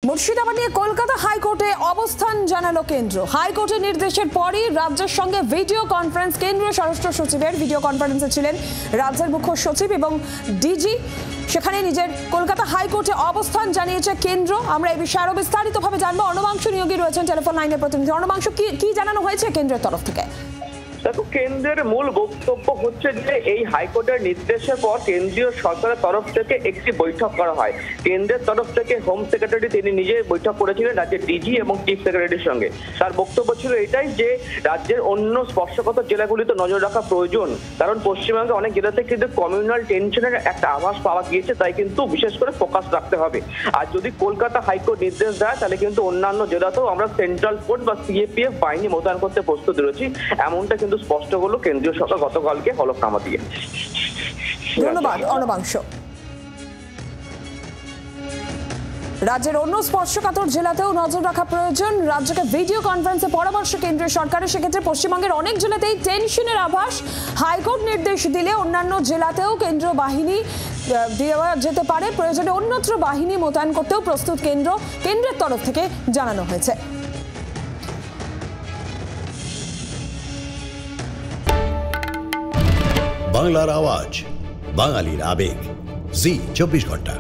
মুর্শিদাবাদ নিয়ে কলকাতা হাইকোর্টে অবস্থান জানালো কেন্দ্র। হাইকোর্টের নির্দেশের পরই রাজ্যের সঙ্গে ভিডিও কনফারেন্স। কেন্দ্রীয় স্বরাষ্ট্র সচিবের ভিডিও কনফারেন্সে ছিলেন রাজ্যের মুখ্য সচিব এবং ডিজি। সেখানে নিজের কলকাতা হাইকোর্টে অবস্থান জানিয়েছে কেন্দ্র। আমরা এই বিষয়ে আরো বিস্তারিতভাবে জানবো। অর্ণবাংশু নিয়োগী রয়েছেন টেলিফোন লাইনের প্রতিনিধি। অর্ণবাংশু, কি জানানো হয়েছে কেন্দ্রের তরফ থেকে? দেখো, কেন্দ্রের মূল বক্তব্য হচ্ছে যে এই হাইকোর্টের নির্দেশের পর কেন্দ্রীয় সরকারের তরফ থেকে একটি বৈঠক করা হয়। কেন্দ্রের তরফ থেকে হোম সেক্রেটারি তিনি নিজে বৈঠক করেছিলেন রাজ্যের ডিজি এবং চিফ সেক্রেটারির সঙ্গে। তার বক্তব্য ছিল এটাই যে রাজ্যের অন্য স্পর্শকাতর জেলাগুলিতে নজর রাখা প্রয়োজন, কারণ পশ্চিমবঙ্গে অনেক জেলাতে কিন্তু কমিউনাল টেনশনের একটা আভাস পাওয়া গিয়েছে, তাই কিন্তু বিশেষ করে ফোকাস রাখতে হবে। আর যদি কলকাতা হাইকোর্ট নির্দেশ দেয় তাহলে কিন্তু অন্যান্য জেলাতেও আমরা সেন্ট্রাল ফোর্স বা সিএপিএফ বাহিনী মোতায়েন করতে প্রস্তুত রয়েছি, এমনটা কিন্তু স্পষ্ট হলো কেন্দ্রীয় সরকার গতকালকে হলফনামা দিয়ে। ধন্যবাদ অর্ণবাংশু। রাজ্যের অন্য স্পর্শকাতর জেলাতেও নজর রাখা প্রয়োজন, রাজ্যকে ভিডিও কনফারেন্সে পরামর্শ কেন্দ্রীয় সরকারের। সেক্ষেত্রে পশ্চিমবঙ্গের অনেক জেলাতেই টেনশনের আভাস। হাইকোর্ট নির্দেশ দিলে অন্যান্য জেলাতেও কেন্দ্রীয় বাহিনী দেওয়া যেতে পারে। প্রয়োজনে অন্যত্র বাহিনী মোতায়েন করতেও প্রস্তুত কেন্দ্রের তরফ থেকে জানানো হয়েছে। বাংলার আওয়াজ, বাঙালির আবেগ, জি 24 ঘন্টা।